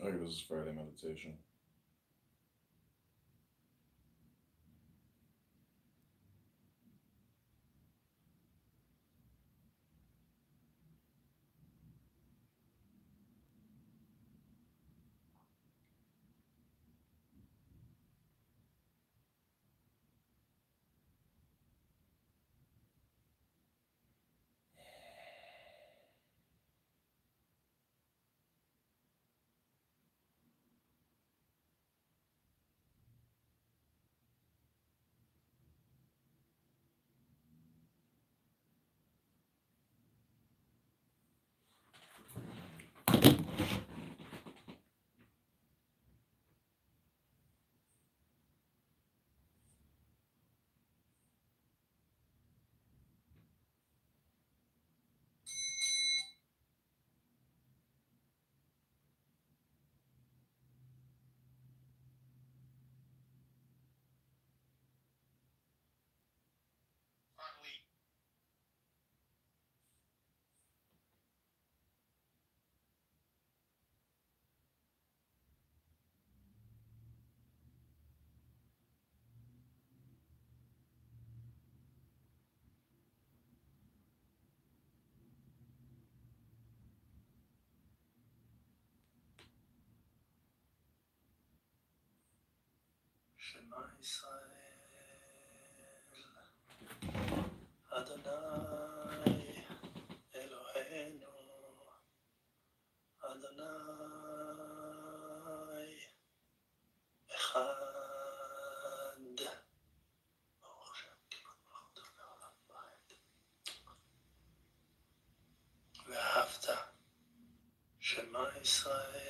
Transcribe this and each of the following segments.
Okay, this is Friday meditation. Shema Israel, Adonai Eloheinu, Adonai Echad. ברוך השם, כיפות מלאכותו לעולם בית. ואהבת, שמע ישראל,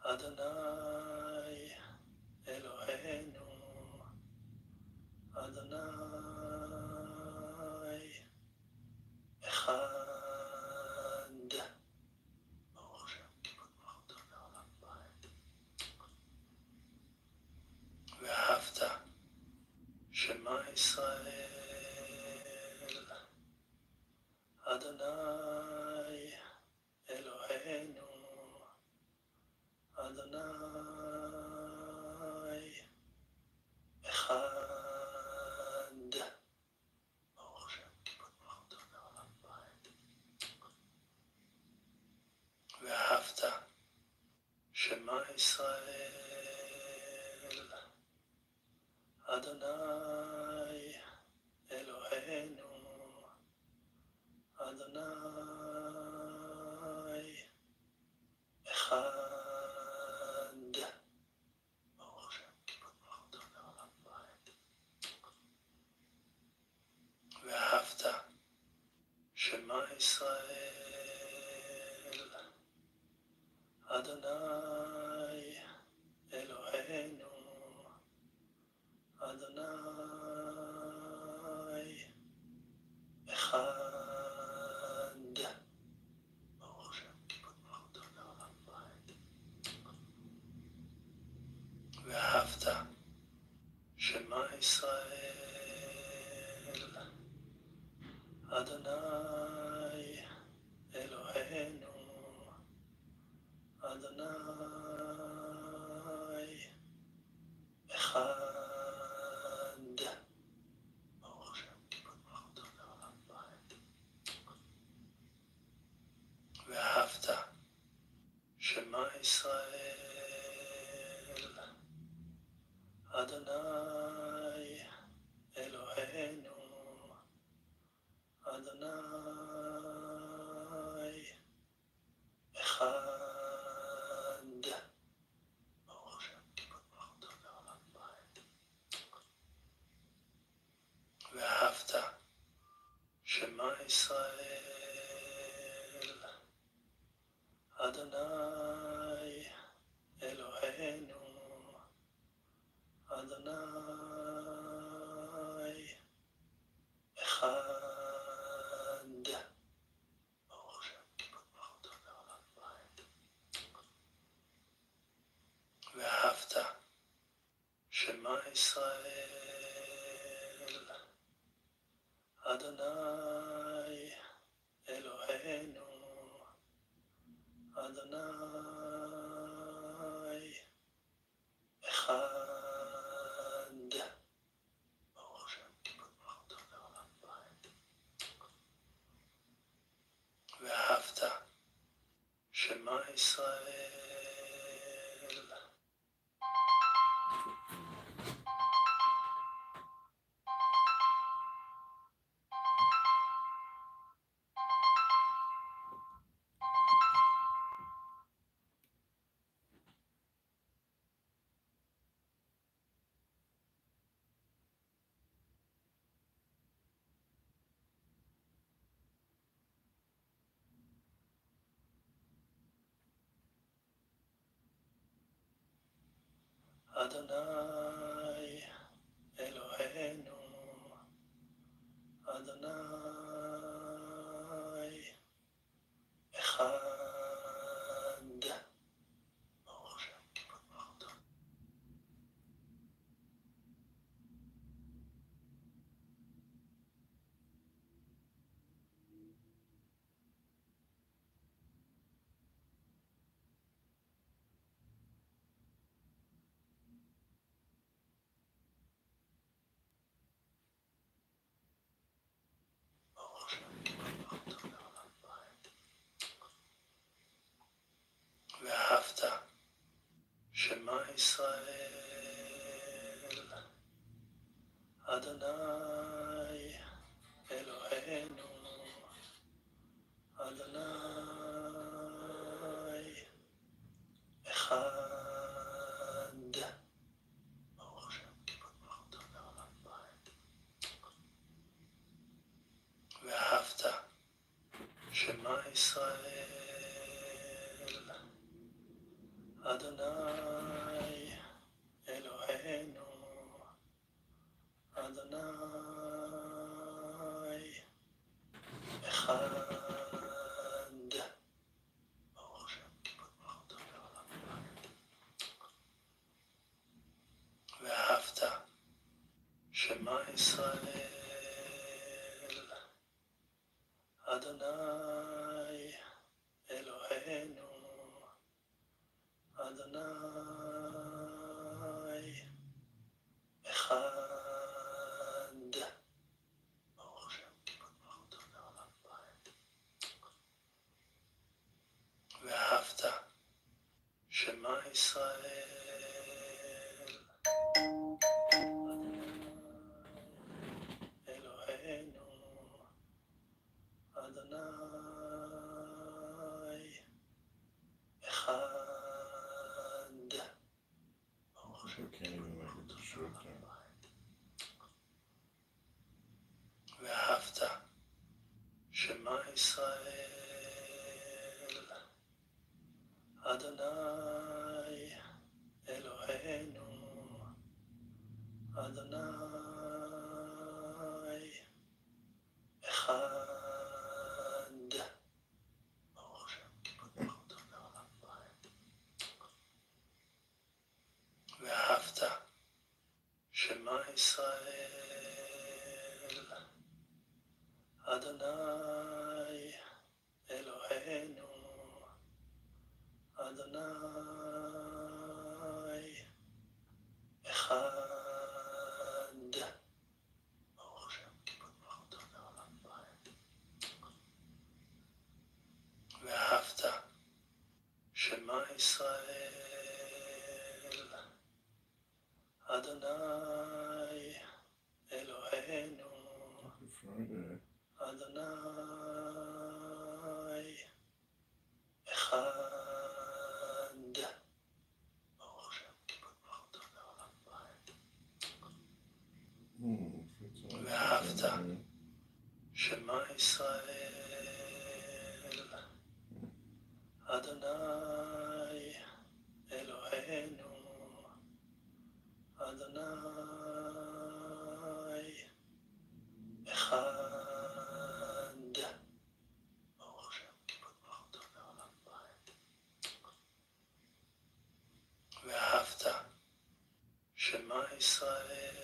אדוני אלוהינו, אדוני אחד. ברוך השם, כיפות מלאכותו לעולם בית. ואהבת, שמע ישראל, אדוני אלוהינו, אדוני אחד. ברוך השם, כיפות מלאכותו לעולם בית. ואהבת, שמע ישראל, אדוני אלוהינו, אדוני אחד. ברוך השם, כיפות מלאכותו לעולם בית. ואהבת, שמע ישראל, אדוני אלוהינו, אדוני אחד. ברוך השם, כיפות מלאכותו לעולם בית. ואהבת, שמע ישראל, אדוני אלוהינו, אדוני אחד. ברוך השם, כיפות מלאכותו לעולם בית. ואהבת, שמע ישראל, אדוני אלוהינו, אדוני אחד. ברוך השם, כיפות מלאכותו לעולם בית. ואהבת, שמע ישראל, אדוני אלוהינו, אדוני אחד. ברוך השם, כיפות מלאכותו לעולם בית. ואהבת, שמע ישראל, אדוני אלוהינו, ישראל. אדוני אלוהינו, אדוני אחד. ברוך השם, כיפת ברוך. ברוך השם, כיפת ברוך לעולם בית. ואהבת שמע ישראל, אדוני אלוהינו, אדוני אחד. ברוך השם, כיפת ברוך לעולם בית. ואהבת שמע ישראל, אדוני אלוהינו, אדוני אחד. ברוך השם, כיפת ברוך לעולם בית. ואהבת שמע ישראל, אדוני אלוהינו, אדוני אחד. ברוך השם, כיפת ברוך לעולם בית. ואהבת שמע ישראל, אלוהינו, אדוני אחד. ברוך השם, כיפת ברוך לעולם בית. ואהבת שמע ישראל, אדוני אלוהינו, אדוני אחד. ברוך השם, כיפת ברוך לעולם בית. ואהבת שמע ישראל, אדוני אלוהינו, אדוני אחד. ברוך השם, כיפת ברוך לעולם בית. ואהבת שמע ישראל, אדוני אלוהינו, אדוני אחד. ברוך השם, כיפת ברוך לעולם בית. ואהבת שמע ישראל, אדוני אלוהינו, אדוני אחד. ברוך השם, כיפת ברוך לעולם בית. ואהבת שמע ישראל,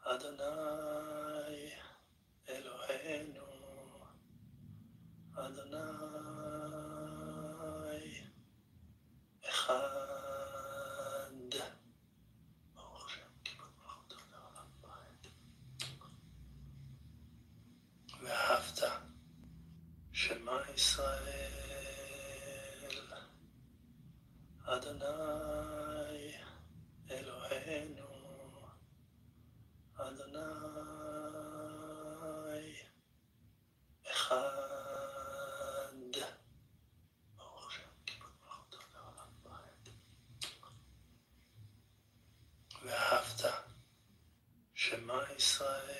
אדוני אלוהינו, אדוני אחד. ברוך השם, כיפת ברוך לעולם בית. ואהבת שמע ישראל, אדוני אלוהינו, אדוני אחד. ברוך השם, כיפות מלכותו לעולם ועד. ואהבת שמע ישראל,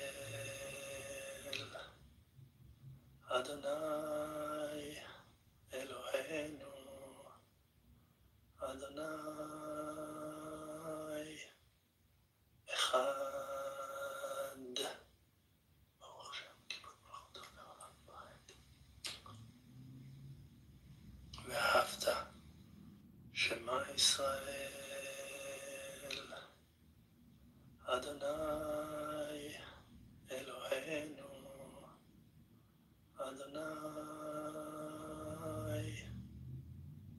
אדוני אלוהינו, אדוני אחד. ברוך השם, כיפות מלכותו לעולם ועד. ואהבת שמע ישראל, אדוני אלוהינו, אדוני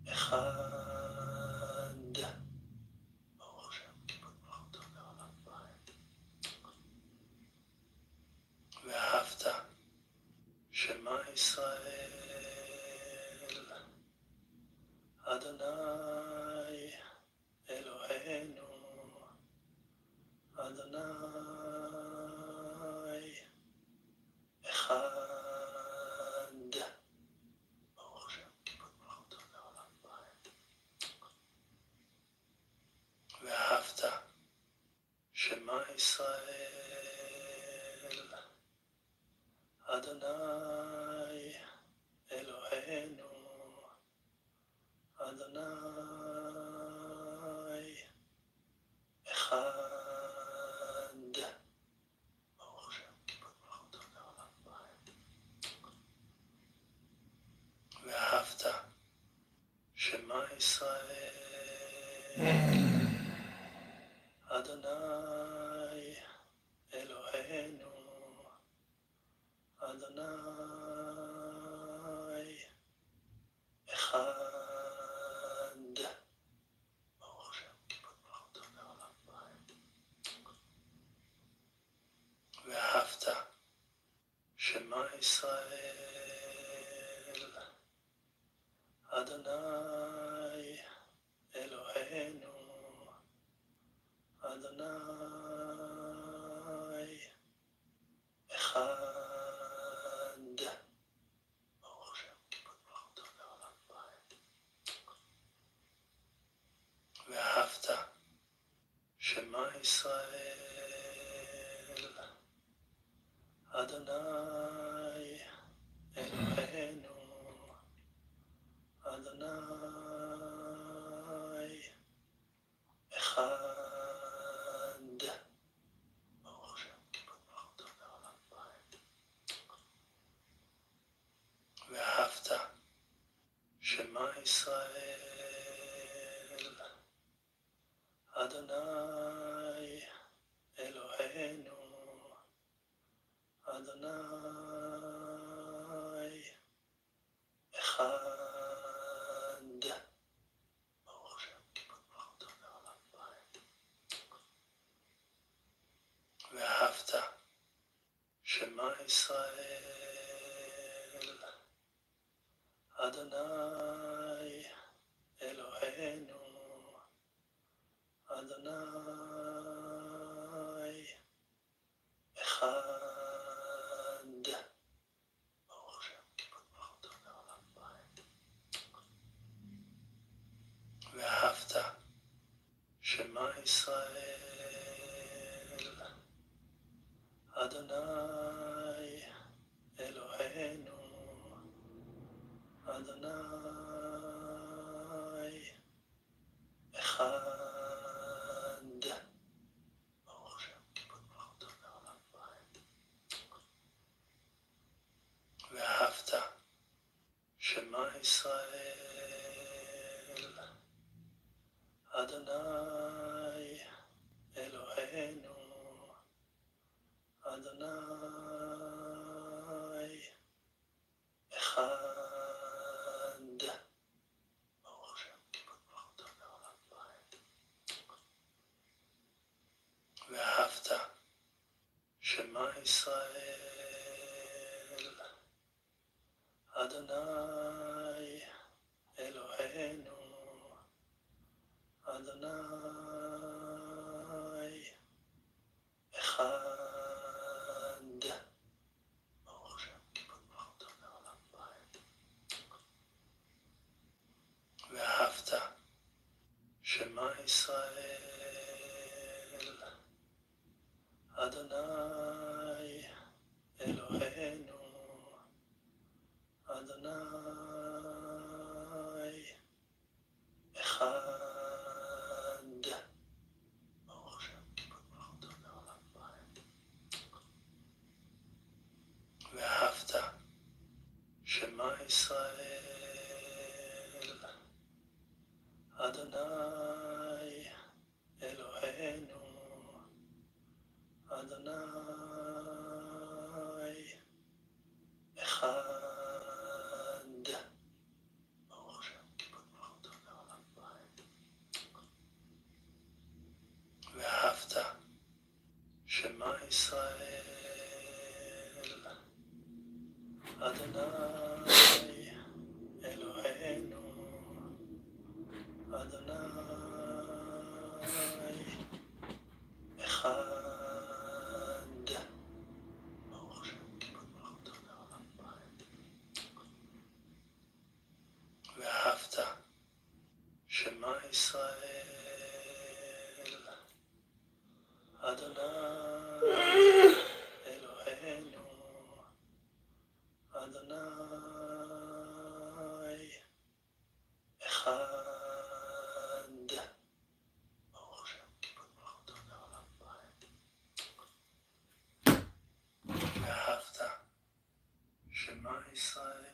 אחד. ברוך השם, כיפות מלכותו לעולם ועד. ואהבת שמע ישראל, אדוני אלוהינו, אדוני אחד. ברוך השם, כיפות מלכותו לעולם ועד. ואהבת שמע ישראל, אדוני אלוהינו, אדוני אחד. ברוך השם, כיפות מלכותו לעולם ועד. ואהבת שמע ישראל, אדוני אלוהינו, אדוני אחד. ברוך השם, כיפות מלכותו לעולם ועד. ואהבת שמע ישראל, אדוני אלוהינו, אדוני אחד. ברוך השם, כיפות מלכותו לעולם ועד. ואהבת שמע ישראל, אדוני אלוהינו, אדוני אחד. ברוך השם, כיפות מלכותו לעולם ועד. ואהבת שמע ישראל, אדוני אלוהינו, אדוני אחד. ברוך השם, כיפות מלכותו לעולם ועד. ואהבת שמע ישראל, אדוני אלוהינו, אדוני אחד. ברוך השם, כיפות מלכותו לעולם ועד. ואהבת שמע ישראל, אדוני אלוהינו, אדוני אחד. ברוך השם, כיפות מלכותו לעולם ועד. ואהבת שמע ישראל, אדוני אלוהינו, אדוני אחד. ברוך השם, כיפות מלכותו לעולם ועד. ואהבת שמע ישראל, אדוני אלוהינו, Adonai Eloheinu, Adonai Echad. Baruch Hashem, כיפות מלכותו לעולם ועד. ואהבת שמע ישראל, אדוני אלוהינו, אדוני אחד. ברוך השם, כיפות מלכותו לעולם ועד. ואהבת שמע ישראל, אדוני אלוהינו, אדוני אחד. ברוך השם, כיפות מלכותו לעולם ועד. ואהבת שמע ישראל.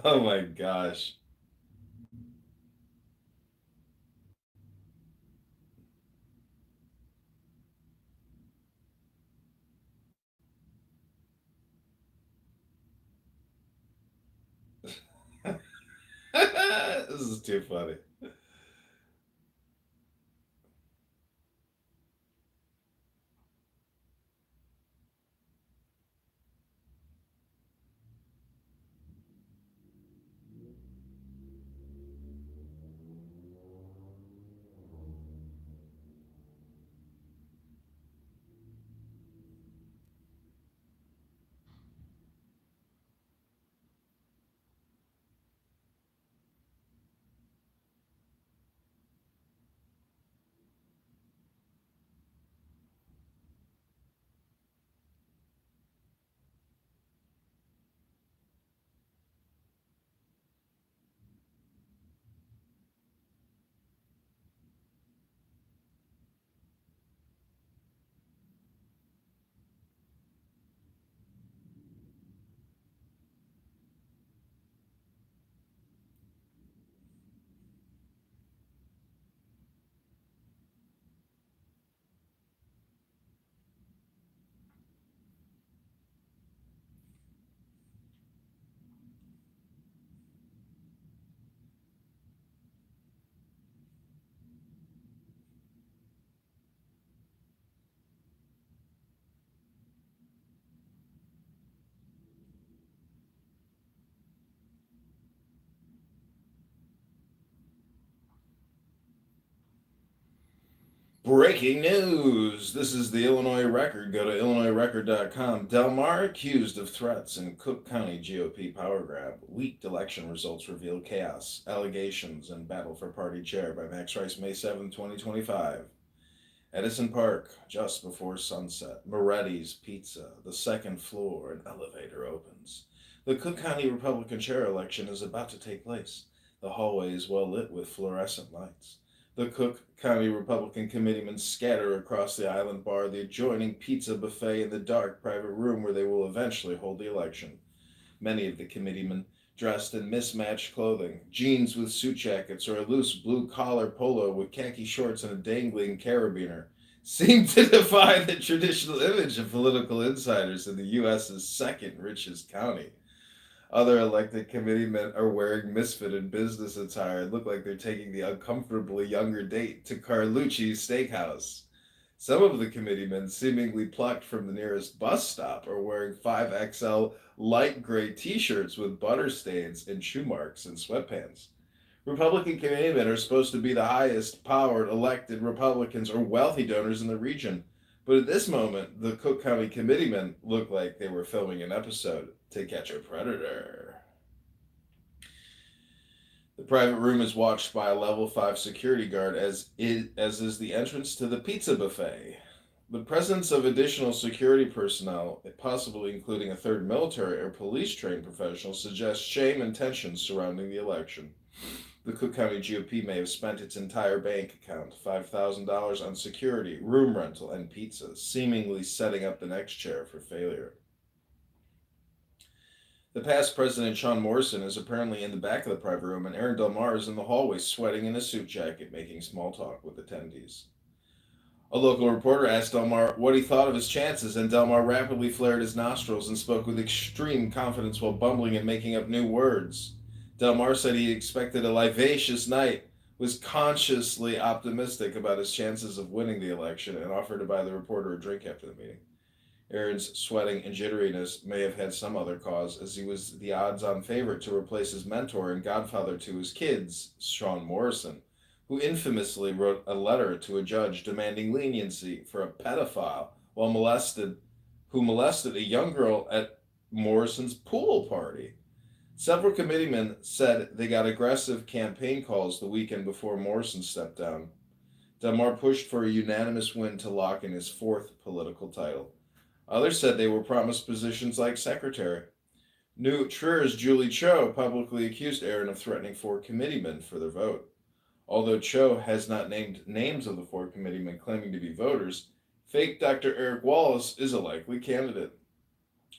Oh my gosh. This is too funny. Breaking news! This is the Illinois Record. Go to illinoisrecord.com. Del Mar accused of threats in Cook County GOP power grab. Leaked election results reveal chaos, allegations, and battle for party chair by Max Rice, May 7, 2025. Edison Park, just before sunset. Moretti's Pizza, the second floor, an elevator opens. The Cook County Republican chair election is about to take place. The hallway is well lit with fluorescent lights. The Cook County Republican committeemen scatter across the island bar, the adjoining pizza buffet, and the dark private room where they will eventually hold the election. Many of the committeemen, dressed in mismatched clothing, jeans with suit jackets or a loose blue collar polo with khaki shorts and a dangling carabiner, seem to defy the traditional image of political insiders in the U.S.'s second richest county. Other elected committeemen are wearing misfitted business attire and look like they're taking the uncomfortably younger date to Carlucci's Steakhouse. Some of the committeemen, seemingly plucked from the nearest bus stop, are wearing 5XL light gray t-shirts with butter stains and shoe marks and sweatpants. Republican committeemen are supposed to be the highest powered elected Republicans or wealthy donors in the region. But at this moment, the Cook County committeemen look like they were filming an episode To Catch a Predator. The private room is watched by a level 5 security guard, as is the entrance to the pizza buffet. The presence of additional security personnel, possibly including a third military or police-trained professional, suggests shame and tension surrounding the election. The Cook County GOP may have spent its entire bank account, $5,000 on security, room rental, and pizza, seemingly setting up the next chair for failure. The past president, Sean Morrison, is apparently in the back of the private room, and Aaron Del Mar is in the hallway sweating in a suit jacket, making small talk with attendees. A local reporter asked Del Mar what he thought of his chances, and Del Mar rapidly flared his nostrils and spoke with extreme confidence while bumbling and making up new words. Del Mar said he expected a livacious night, was consciously optimistic about his chances of winning the election, and offered to buy the reporter a drink after the meeting. Aaron's sweating and jitteriness may have had some other cause, as he was the odds-on favorite to replace his mentor and godfather to his kids, Sean Morrison, who infamously wrote a letter to a judge demanding leniency for a pedophile who molested a young girl at Morrison's pool party. Several committeemen said they got aggressive campaign calls the weekend before Morrison stepped down. Del Mar pushed for a unanimous win to lock in his fourth political title. Others said they were promised positions like secretary. New Trier's Julie Cho publicly accused Aaron of threatening 4 committeemen for their vote. Although Cho has not named names of the 4 committeemen claiming to be voters, fake Dr. Eric Wallace is a likely candidate.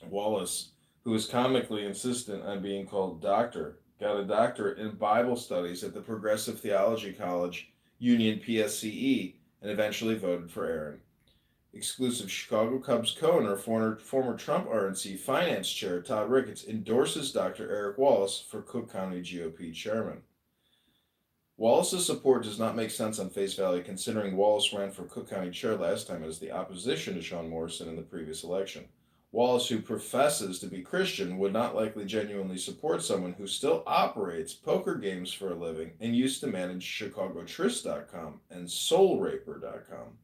Wallace, who is comically insistent on being called doctor, got a doctorate in Bible studies at the Progressive Theology College, Union PSCE, and eventually voted for Aaron. Exclusive Chicago Cubs co-owner, former Trump RNC finance chair Todd Ricketts endorses Dr. Eric Wallace for Cook County GOP chairman. Wallace's support does not make sense on face value, considering Wallace ran for Cook County chair last time as the opposition to Sean Morrison in the previous election. Wallace, who professes to be Christian, would not likely genuinely support someone who still operates poker games for a living and used to manage ChicagoTrist.com and SoulRaper.com.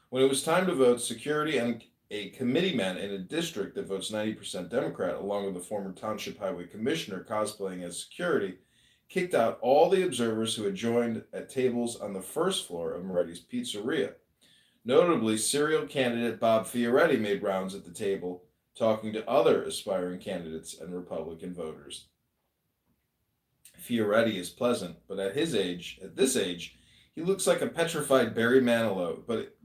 When it was time to vote, security and a committeeman in a district that votes 90% Democrat, along with the former Township Highway Commissioner cosplaying as security, kicked out all the observers who had joined at tables on the first floor of Moretti's Pizzeria. Notably, serial candidate Bob Fioretti made rounds at the table, talking to other aspiring candidates and Republican voters. Fioretti is pleasant, but at this age, he looks like a petrified Barry Manilow. But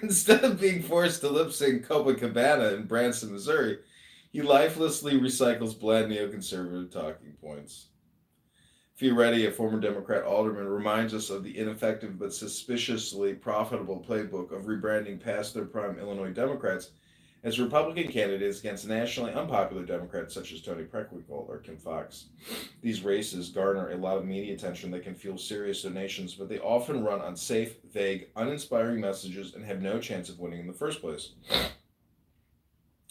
instead of being forced to lip sync Copacabana in Branson, Missouri, he lifelessly recycles bland neoconservative talking points. Fioretti, a former Democrat alderman, reminds us of the ineffective but suspiciously profitable playbook of rebranding past their prime Illinois Democrats as Republican candidates against nationally unpopular Democrats such as Tony Preckwinkle or Kim Foxx. These races garner a lot of media attention that can fuel serious donations, but they often run on safe, vague, uninspiring messages and have no chance of winning in the first place.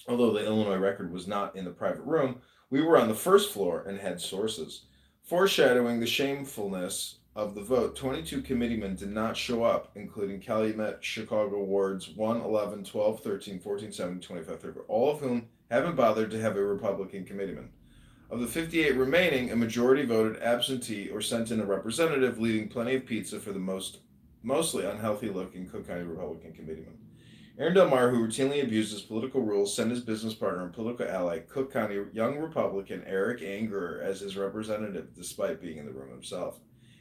Although the Illinois Record was not in the private room, we were on the first floor and had sources, foreshadowing the shamefulness of the vote, 22 committeemen did not show up, including Calumet Chicago wards 1, 11, 12, 13, 14, 17, 25, 30, all of whom haven't bothered to have a Republican committeeman. Of the 58 remaining, a majority voted absentee or sent in a representative, leaving plenty of pizza for the mostly unhealthy-looking Cook County Republican committeeman. Aaron Del Mar, who routinely abuses political rules, sent his business partner and political ally, Cook County young Republican Eric Angerer, as his representative, despite being in the room himself.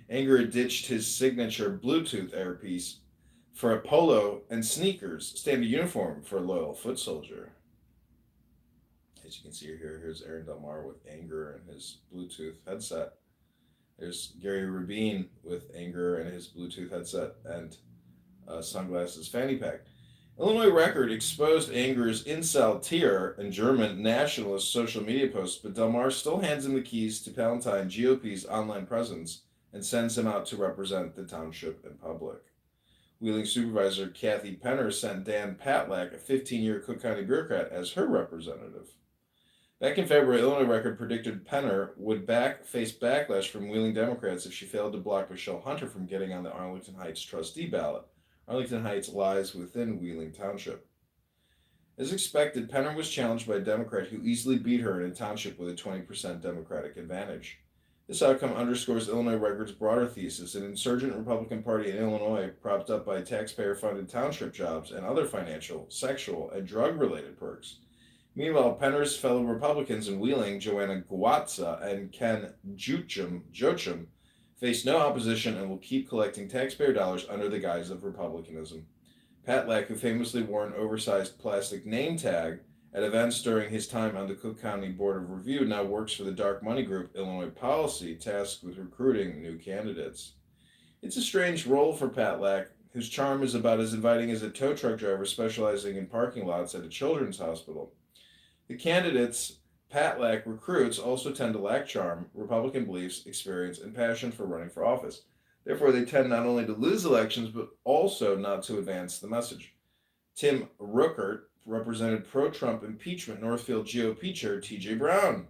Angerer ditched his signature Bluetooth earpiece for a polo and sneakers, standard uniform for a loyal foot soldier. As you can see here, here's Aaron Del Mar with Angerer and his Bluetooth headset. There's Gary Rabin with Angerer and his Bluetooth headset and sunglasses fanny pack. Illinois Record exposed Angerer's incel tier and German nationalist social media posts, but Del Mar still hands him the keys to Palatine GOP's online presence and sends him out to represent the township in public. Wheeling Supervisor Kathy Penner sent Dan Patlack, a 15-year Cook County bureaucrat, as her representative. Back in February, Illinois Record predicted Penner would face backlash from Wheeling Democrats if she failed to block Michelle Hunter from getting on the Arlington Heights trustee ballot. Arlington Heights lies within Wheeling Township. As expected, Penner was challenged by a Democrat who easily beat her in a township with a 20% Democratic advantage. This outcome underscores Illinois Record's broader thesis: an insurgent Republican Party in Illinois propped up by taxpayer-funded township jobs and other financial, sexual, and drug-related perks. Meanwhile, Penner's fellow Republicans in Wheeling, Joanna Guatza and Ken Jochum, face no opposition and will keep collecting taxpayer dollars under the guise of republicanism. Patlack, who famously wore an oversized plastic name tag at events during his time on the Cook County Board of Review, now works for the dark money group Illinois Policy, tasked with recruiting new candidates. It's a strange role for Patlack, whose charm is about as inviting as a tow truck driver specializing in parking lots at a children's hospital. The candidates Patlack recruits also tend to lack charm, Republican beliefs, experience, and passion for running for office. Therefore, they tend not only to lose elections, but also not to advance the message. Tim Ruckert represented pro-Trump impeachment Northfield GOP chair T.J. Brown.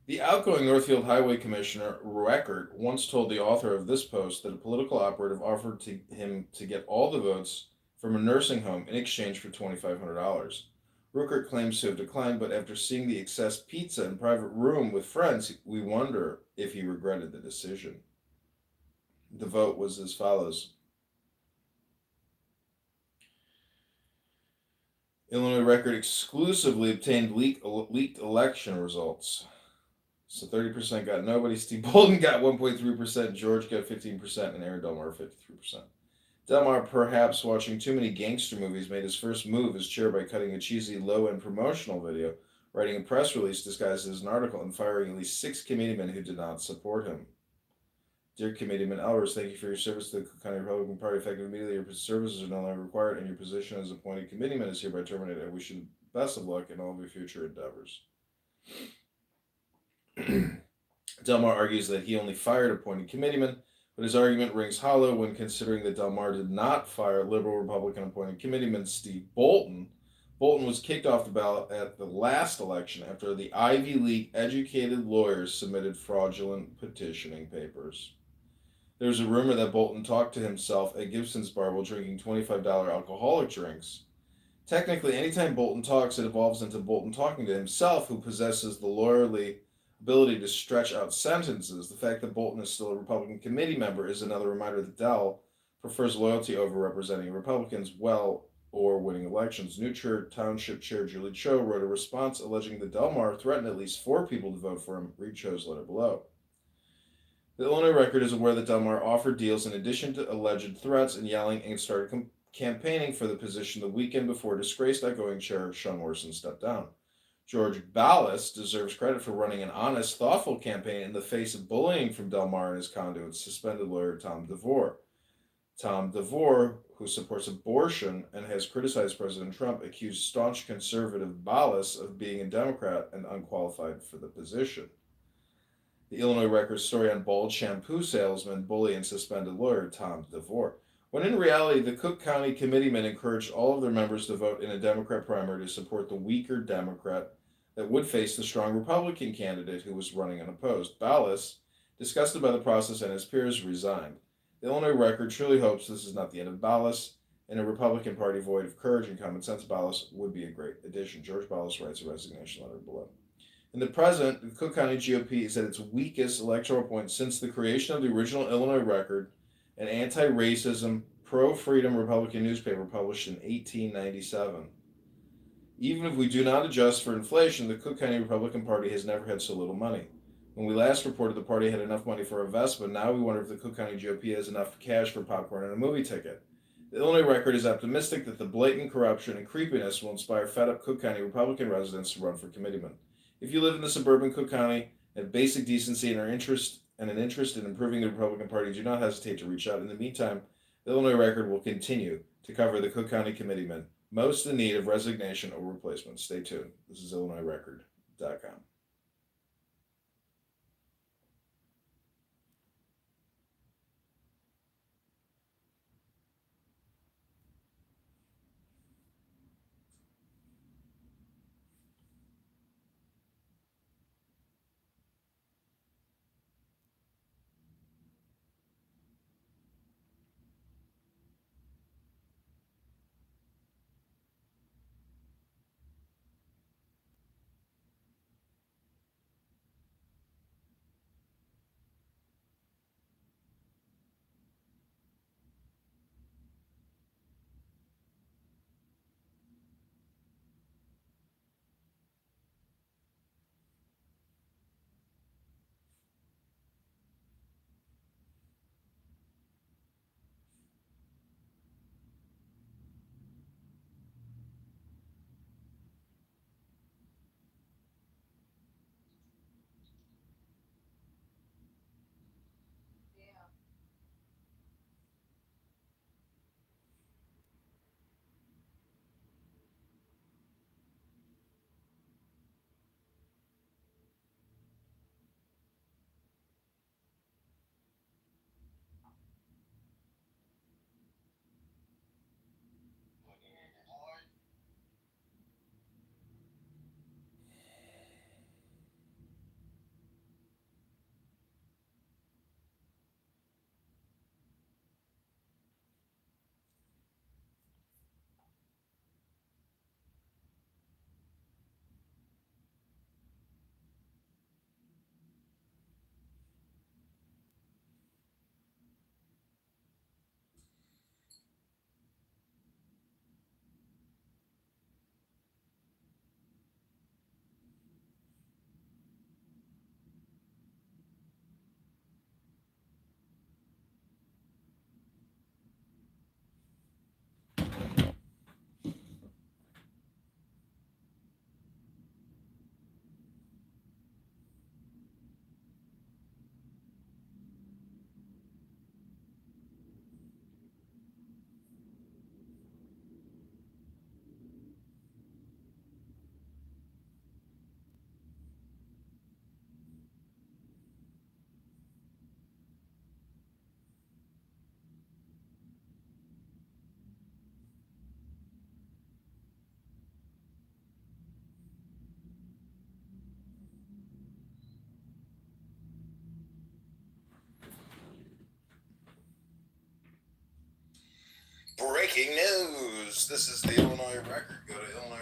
The outgoing Northfield Highway Commissioner, Ruckert, once told the author of this post that a political operative offered him to get all the votes from a nursing home in exchange for $2,500. Ruckert claims to have declined, but after seeing the excess pizza in private room with friends, we wonder if he regretted the decision. The vote was as follows. Illinois Record exclusively obtained leaked election results. So 30% got nobody. Steve Bolden got 1.3%, George got 15%, and Aaron Del Mar 53%. Del Mar, perhaps watching too many gangster movies, made his first move as chair by cutting a cheesy low-end promotional video, writing a press release disguised as an article, and firing at least 6 committeemen who did not support him. Dear Committeeman Elvers, thank you for your service to the Cook County Republican Party. Effective immediately, your services are no longer required, and your position as appointed committeeman is hereby terminated. I wish you the best of luck in all of your future endeavors. Del Mar argues that he only fired appointed committeemen, but his argument rings hollow when considering that Del Mar did not fire liberal Republican appointed committeeman Steve Bolton. Bolton was kicked off the ballot at the last election after the Ivy League educated lawyers submitted fraudulent petitioning papers. There's a rumor that Bolton talked to himself at Gibson's bar while drinking $25 alcoholic drinks. Technically, anytime Bolton talks, it evolves into Bolton talking to himself, who possesses the lawyerly ability to stretch out sentences. The fact that Bolton is still a Republican committee member is another reminder that Del prefers loyalty over representing Republicans well or winning elections. New Township Chair Julie Cho wrote a response alleging that Del Mar threatened at least 4 people to vote for him. Read Cho's letter below. The Illinois Record is aware that Del Mar offered deals in addition to alleged threats and yelling, and started campaigning for the position the weekend before disgraced outgoing chair Sean Morrison stepped down. George Ballas deserves credit for running an honest, thoughtful campaign in the face of bullying from Del Mar and his conduits, suspended lawyer Tom DeVore. Tom DeVore, who supports abortion and has criticized President Trump, accused staunch conservative Ballas of being a Democrat and unqualified for the position. The Illinois Record's story on bald shampoo salesman, bully, and suspended lawyer Tom DeVore. When in reality, the Cook County committeemen encouraged all of their members to vote in a Democrat primary to support the weaker Democrat that would face the strong Republican candidate who was running unopposed. Ballas Disgusted by the process and his peers, resigned. The Illinois Record truly hopes this is not the end of Ballas. In a Republican Party void of courage and common sense, Ballas would be a great addition. George Ballas writes a resignation letter below. In the present, the Cook County GOP is at its weakest electoral point since the creation of the original Illinois Record, an anti racism, pro freedom Republican newspaper published in 1897. Even if we do not adjust for inflation, the Cook County Republican Party has never had so little money. When we last reported the party had enough money for a Vespa, now we wonder if the Cook County GOP has enough cash for popcorn and a movie ticket. The Illinois Record is optimistic that the blatant corruption and creepiness will inspire fed-up Cook County Republican residents to run for committeeman. If you live in the suburban Cook County, have basic decency and an interest in improving the Republican Party, do not hesitate to reach out. In the meantime, the Illinois Record will continue to cover the Cook County committeemen, most in need of resignation or replacement. Stay tuned. This is IllinoisRecord.com. Breaking news. This is the Illinois Record. Go to Illinois.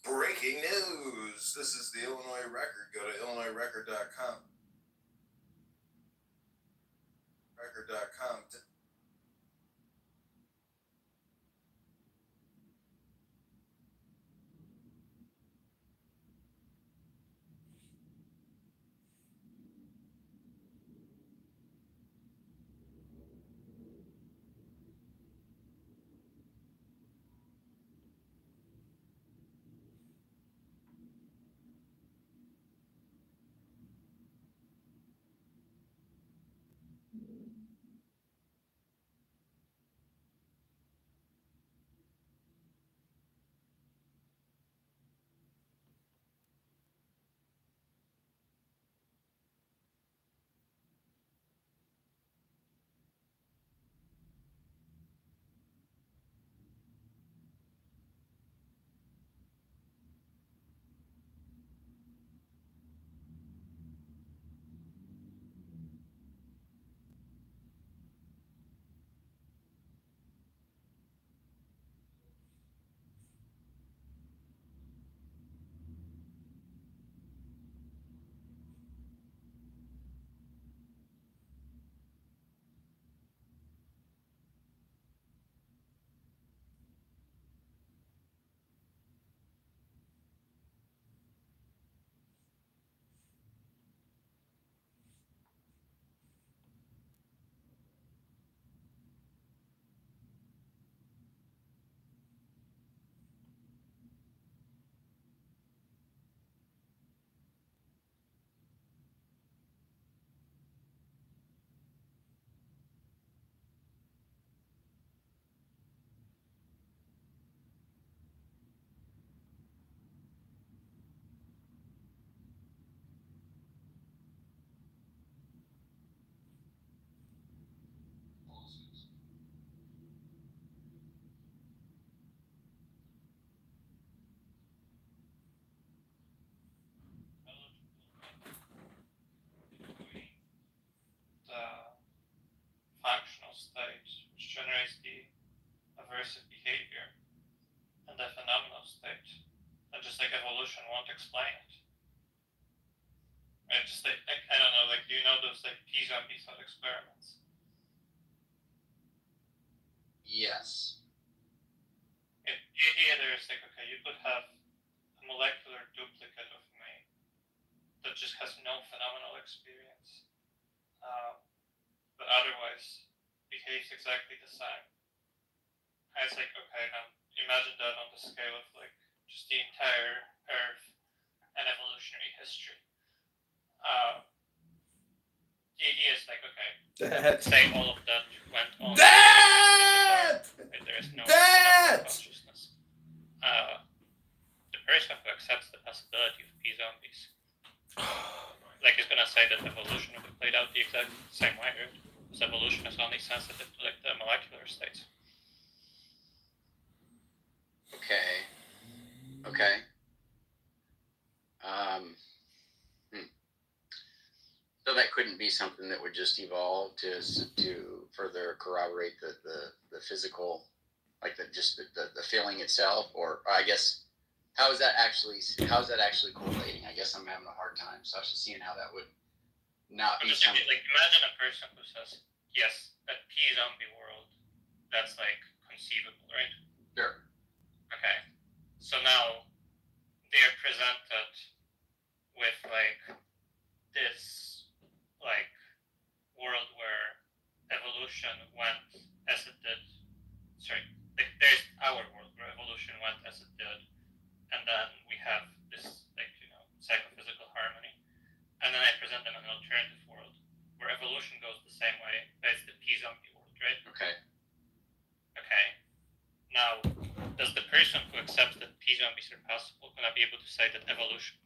Breaking news! This is the Illinois Record. Go to illinoisrecord.com. Record.com. Functional state, which generates the aversive behavior, and the phenomenal state. And just like evolution won't explain it. Right? Just like I don't know, like do you know those like P-zombie thought experiments? Yes. The idea there is like, okay, you could have a molecular duplicate of me that just has no phenomenal experience, but otherwise behaves exactly the same. And it's like, okay, now imagine that on the scale of like just the entire Earth and evolutionary history. The idea is like, okay, say all of that went on. Right? There is no consciousness. The person who accepts the possibility of P-zombies, like, is gonna say that evolution would have played out the exact same way, right? 'cause evolution is only sensitive to like the molecular states. Okay. So that couldn't be something that would just evolve to further corroborate the physical, like the feeling itself, or I guess how is that actually correlating? I guess I'm having a hard time. So I was just seeing how that would not I'm be just thinking, something. like, imagine a person who says, yes, that P-zombie world, that's like conceivable, right? Sure. Okay. So now they're presented with like this like world where evolution went as it did. Sorry, like there's our world where evolution went as it did, and then we have this like psychophysical harmony. And then I present them an alternative world where evolution goes the same way. That's the P-zombie world, right? Okay. Okay. Now, does the person who accepts that P-zombies are possible gonna be able to say that evolution?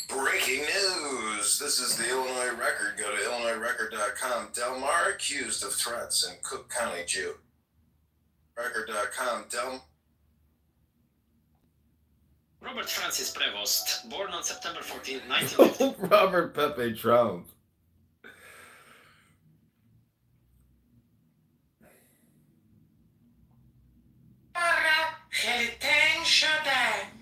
Breaking news! This is the Illinois Record. Go to illinoisrecord.com. Delmar accused of threats in Cook County jail. Record.com. Robert Francis Prevost, born on September 14, 1950. Robert Pepe Trump.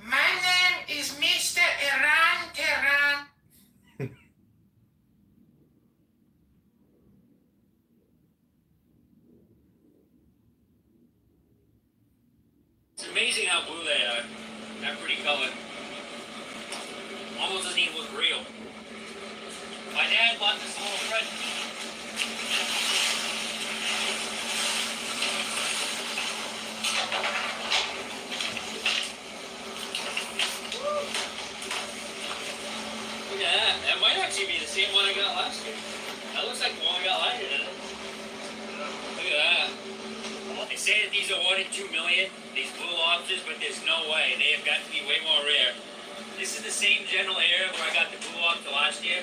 My name is Mr. Iran Tehran. It's amazing how blue they are. They're pretty colored. Almost doesn't even look real. My dad bought this little red. Look at that. That might actually be the same one I got last year. That looks like the one I got last year, doesn't it? Look at that. They say that these are 1 in 2 million, these blue lobsters, but there's no way. They have got to be way more rare. This is the same general area where I got the blue lobster last year.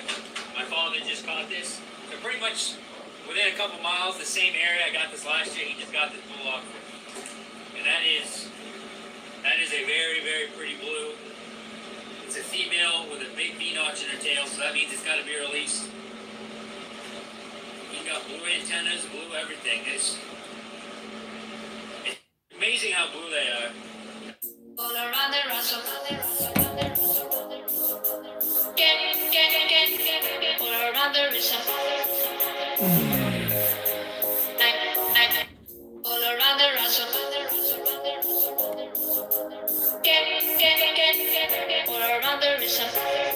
My father just caught this. So pretty much within a couple miles, the same area I got this last year, he just got this blue lobster. And that is a very, very pretty blue. It's a female with a big V-notch in her tail, so that means it's got to be released. You got blue antennas, blue everything. It's amazing how blue they are. All around the Russell. All around the Russell. All around the Russell. All around the Russell.